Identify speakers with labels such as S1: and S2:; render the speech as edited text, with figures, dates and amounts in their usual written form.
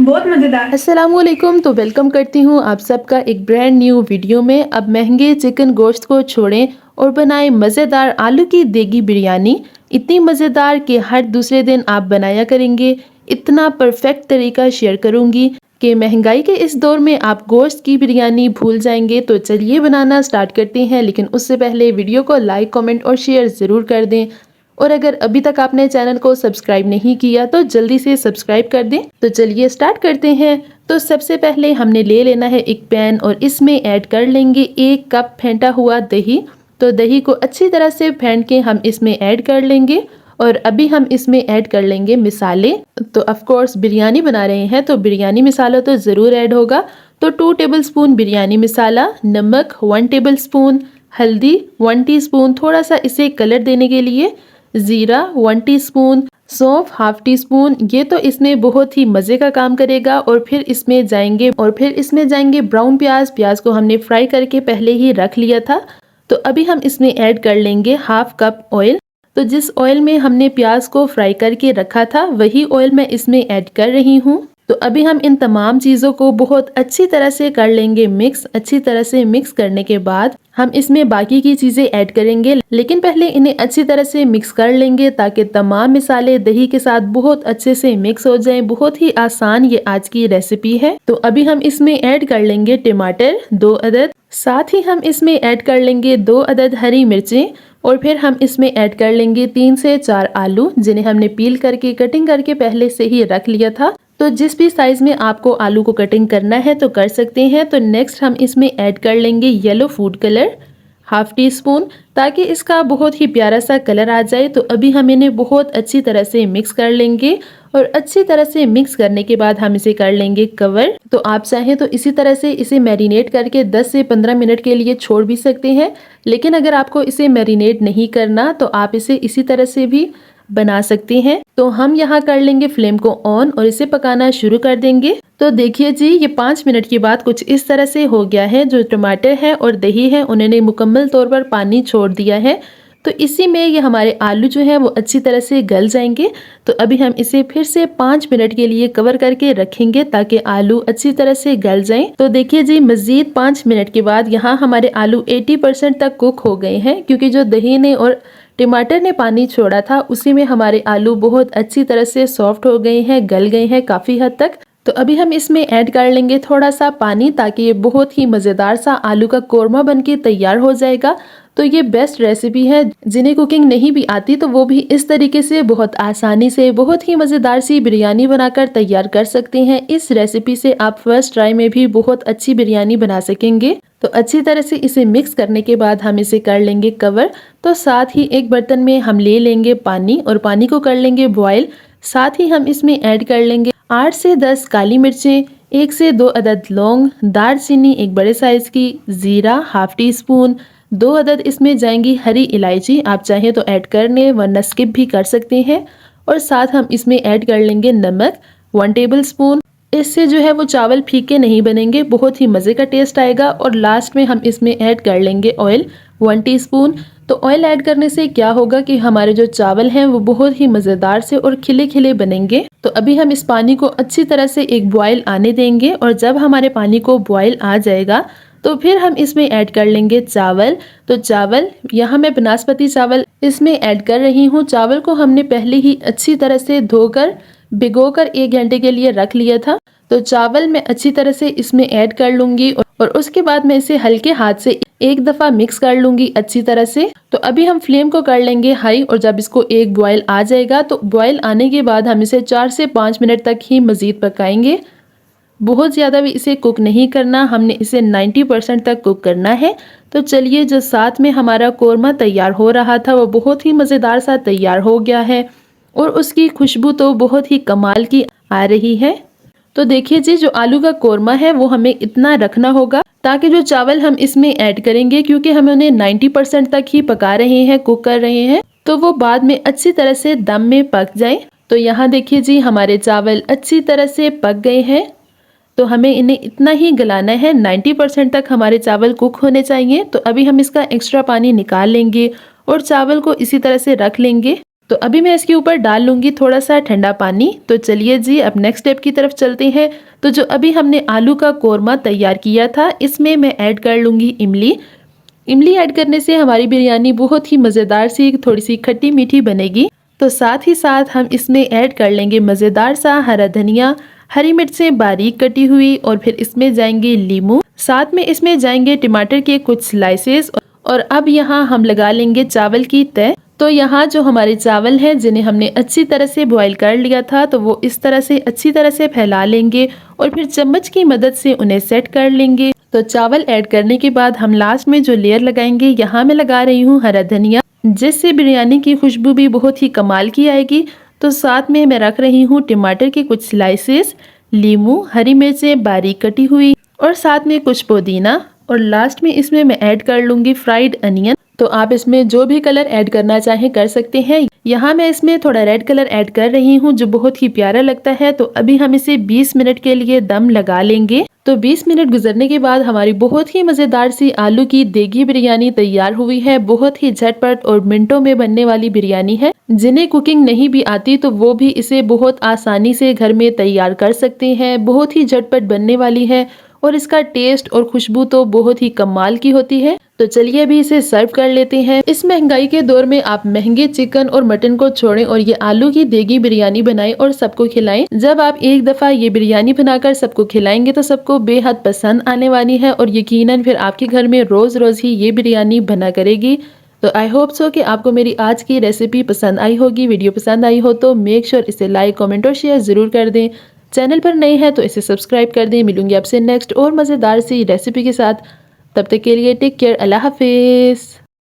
S1: बहुत मज़ेदार।
S2: अस्सलामुअलैकुम। तो वेलकम करती हूँ आप सबका एक ब्रांड न्यू वीडियो में। अब महंगे चिकन गोश्त को छोड़ें और बनाएं मज़ेदार आलू की देगी बिरयानी। इतनी मज़ेदार कि हर दूसरे दिन आप बनाया करेंगे। इतना परफेक्ट तरीका शेयर करूँगी कि महंगाई के इस दौर में आप गोश्त की बिरयानी भूल जाएंगे। तो चलिए बनाना स्टार्ट करते हैं, लेकिन उससे पहले वीडियो को लाइक, कमेंट और शेयर ज़रूर कर दें। और अगर अभी तक आपने चैनल को सब्सक्राइब नहीं किया तो जल्दी से सब्सक्राइब कर दें। तो चलिए स्टार्ट करते हैं। तो सबसे पहले हमने ले लेना है एक पैन और इसमें ऐड कर लेंगे 1 कप फेंटा हुआ दही। तो दही को अच्छी तरह से फेंट के हम इसमें ऐड कर लेंगे। और अभी हम इसमें ऐड कर लेंगे मसाले। तो ऑफ कोर्स बिरयानी बना रहे हैं तो बिरयानी मसाला तो ज़रूर ऐड होगा। तो 2 टेबलस्पून बिरयानी मसाला, नमक 1 टेबलस्पून, हल्दी 1 टीस्पून थोड़ा सा इसे कलर देने के लिए, जीरा 1 टीस्पून, सौंफ 1/2 टीस्पून। ये तो इसमें बहुत ही मज़े का काम करेगा। और फिर इसमें जाएंगे ब्राउन प्याज। प्याज को हमने फ्राई करके पहले ही रख लिया था। तो अभी हम इसमें ऐड कर लेंगे 1/2 कप ऑयल। तो जिस ऑयल में हमने प्याज को फ्राई करके रखा था वही ऑयल मैं इसमें ऐड कर रही हूँ। तो अभी हम इन तमाम चीज़ों को बहुत अच्छी तरह से कर लेंगे मिक्स। अच्छी तरह से मिक्स करने के बाद हम इसमें बाकी की चीज़ें ऐड करेंगे, लेकिन पहले इन्हें अच्छी तरह से मिक्स कर लेंगे ताकि तमाम मसाले दही के साथ बहुत अच्छे से मिक्स हो जाएं। बहुत ही आसान ये आज की रेसिपी है। तो अभी हम इसमें ऐड कर लेंगे टमाटर 2 अदद, साथ ही हम इसमें ऐड कर लेंगे 2 अदद हरी मिर्चें। और फिर हम इसमें ऐड कर लेंगे 3 से 4 आलू, जिन्हें हमने पील करके कटिंग करके पहले से ही रख लिया था। तो जिस भी साइज में आपको आलू को कटिंग करना है तो कर सकते हैं। तो नेक्स्ट हम इसमें ऐड कर लेंगे येलो फूड कलर 1/2 टीस्पून, ताकि इसका बहुत ही प्यारा सा कलर आ जाए। तो अभी हम इन्हें बहुत अच्छी तरह से मिक्स कर लेंगे। और अच्छी तरह से मिक्स करने के बाद हम इसे कर लेंगे कवर। तो आप चाहें तो इसी तरह से इसे मैरिनेट करके 10 से 15 मिनट के लिए छोड़ भी सकते हैं, लेकिन अगर आपको इसे मैरिनेट नहीं करना तो आप इसे इसी तरह से भी बना सकते हैं। तो हम यहाँ कर लेंगे फ्लेम को ऑन और इसे पकाना शुरू कर देंगे। तो देखिए जी, ये 5 मिनट के बाद कुछ इस तरह से हो गया है। जो टमाटर है और दही है उन्होंने मुकम्मल तौर पर पानी छोड़ दिया है। तो इसी में ये हमारे आलू जो है वो अच्छी तरह से गल जाएंगे। तो अभी हम इसे फिर से 5 मिनट के लिए कवर करके रखेंगे ताकि आलू अच्छी तरह से गल जाएं। तो देखिए जी, मजीद 5 मिनट के बाद यहाँ हमारे आलू 80% तक कुक हो गए हैं, क्योंकि जो दही ने और टमाटर ने पानी छोड़ा था उसी में हमारे आलू बहुत अच्छी तरह से सॉफ्ट हो गए हैं, गल गए हैं काफ़ी हद तक। तो अभी हम इसमें ऐड कर लेंगे थोड़ा सा पानी, ताकि ये बहुत ही मज़ेदार सा आलू का कोरमा बनके तैयार हो जाएगा। तो ये बेस्ट रेसिपी है। जिन्हें कुकिंग नहीं भी आती तो वो भी इस तरीके से बहुत आसानी से बहुत ही मज़ेदार सी बिरयानी बनाकर तैयार कर सकते हैं। इस रेसिपी से आप फर्स्ट ट्राई में भी बहुत अच्छी बिरयानी बना सकेंगे। तो अच्छी तरह से इसे मिक्स करने के बाद हम इसे कर लेंगे कवर। तो साथ ही एक बर्तन में हम ले लेंगे पानी और पानी को कर लेंगे बॉयल। साथ ही हम इसमें ऐड कर लेंगे 8 से 10 काली मिर्चें, 1 से 2 अदद लौंग, दालचीनी 1 बड़े साइज की, जीरा 1/2 टीस्पून, 2 अदद इसमें जाएंगी हरी इलायची। आप चाहें तो ऐड करने वरना स्किप भी कर सकते हैं। और साथ हम इसमें ऐड कर लेंगे नमक 1 टेबलस्पून। इससे जो है वो चावल फीके नहीं बनेंगे, बहुत ही मज़े का टेस्ट आएगा। और लास्ट में हम इसमें ऐड कर लेंगे ऑयल 1 टीस्पून। तो ऑयल ऐड करने से क्या होगा कि हमारे जो चावल हैं वो बहुत ही मज़ेदार से और खिले खिले बनेंगे। तो अभी हम इस पानी को अच्छी तरह से एक बॉयल आने देंगे। और जब हमारे पानी को बॉयल आ जाएगा तो फिर हम इसमें ऐड कर लेंगे चावल। तो चावल यहाँ मैं बासमती चावल इसमें ऐड कर रही हूँ। चावल को हमने पहले ही अच्छी तरह से धोकर भिगोकर 1 घंटे के लिए रख लिया था। तो चावल मैं अच्छी तरह से इसमें ऐड कर लूंगी और उसके बाद मैं इसे हल्के हाथ से एक दफ़ा मिक्स कर लूंगी अच्छी तरह से। तो अभी हम फ्लेम को कर लेंगे हाई। और जब इसको एक बॉयल आ जाएगा तो बॉयल आने के बाद हम इसे 4 से 5 मिनट तक ही मज़ीद पकाएंगे। बहुत ज़्यादा भी इसे कुक नहीं करना, हमने इसे 90% तक कुक करना है। तो चलिए, जो साथ में हमारा कोरमा तैयार हो रहा था वो बहुत ही मज़ेदार सा तैयार हो गया है। और उसकी खुशबू तो बहुत ही कमाल की आ रही है। तो देखिए जी, जो आलू का कोरमा है वो हमें इतना रखना होगा ताकि जो चावल हम इसमें ऐड करेंगे, क्योंकि हम उन्हें 90% तक ही पका रहे हैं, कुक कर रहे हैं, तो वो बाद में अच्छी तरह से दम में पक जाए। तो यहाँ देखिए जी, हमारे चावल अच्छी तरह से पक गए हैं। तो हमें इन्हें इतना ही गलाना है, 90% तक हमारे चावल कुक होने चाहिए। तो अभी हम इसका एक्स्ट्रा पानी निकाल लेंगे और चावल को इसी तरह से रख लेंगे। तो अभी मैं इसके ऊपर डाल लूँगी थोड़ा सा ठंडा पानी। तो चलिए जी अब नेक्स्ट स्टेप की तरफ चलते हैं। तो जो अभी हमने आलू का कोरमा तैयार किया था इसमें मैं ऐड कर लूँगी इमली। इमली ऐड करने से हमारी बिरयानी बहुत ही मज़ेदार सी थोड़ी सी खट्टी मीठी बनेगी। तो साथ ही साथ हम इसमें ऐड कर लेंगे मज़ेदार सा हरा धनिया, हरी मिर्चें बारीक कटी हुई, और फिर इसमें जाएंगे लीमू, साथ में इसमें जाएंगे टमाटर के कुछ स्लाइसेस। और अब यहाँ हम लगा लेंगे चावल की तह। तो यहाँ जो हमारे चावल हैं जिन्हें हमने अच्छी तरह से बॉईल कर लिया था, तो वो इस तरह से अच्छी तरह से फैला लेंगे और फिर चम्मच की मदद से उन्हें सेट कर लेंगे। तो चावल ऐड करने के बाद हम लास्ट में जो लेयर लगाएंगे, यहाँ मैं लगा रही हूँ हरा धनिया, जिससे बिरयानी की खुशबू भी बहुत ही कमाल की आएगी। तो साथ में मैं रख रही हूँ टमाटर के कुछ स्लाइसेस, लीमू, हरी मिर्चें बारीक कटी हुई, और साथ में कुछ पुदीना, और लास्ट में इसमें मैं ऐड कर लूँगी फ्राइड अनियन। तो आप इसमें जो भी कलर ऐड करना चाहें कर सकते हैं। यहाँ मैं इसमें थोड़ा रेड कलर ऐड कर रही हूँ जो बहुत ही प्यारा लगता है। तो अभी हम इसे 20 मिनट के लिए दम लगा लेंगे। तो 20 मिनट गुजरने के बाद हमारी बहुत ही मज़ेदार सी आलू की देगी बिरयानी तैयार हुई है। बहुत ही झटपट और मिनटों में बनने वाली बिरयानी है। जिन्हें कुकिंग नहीं भी आती तो वो भी इसे बहुत आसानी से घर में तैयार कर सकते हैं। बहुत ही झटपट बनने वाली है और इसका टेस्ट और खुशबू तो बहुत ही कमाल की होती है। तो चलिए अभी इसे सर्व कर लेते हैं। इस महंगाई के दौर में आप महंगे चिकन और मटन को छोड़ें और ये आलू की देगी बिरयानी बनाएं और सबको खिलाएं। जब आप एक दफा ये बिरयानी बनाकर सबको खिलाएंगे तो सबको बेहद पसंद आने वाली है और यकीनन फिर आपके घर में रोज रोज ही ये बिरयानी बना करेगी। तो आई होप सो कि आपको मेरी आज की रेसिपी पसंद आई होगी। वीडियो पसंद आई हो तो मेक श्योर इसे लाइक, कमेंट और शेयर जरूर कर दें। चैनल पर नए हैं तो इसे सब्सक्राइब कर दें। मिलूंगी आपसे नेक्स्ट और मज़ेदार सी रेसिपी के साथ। तब तक के लिए टेक केयर, अल्लाह हाफिज़।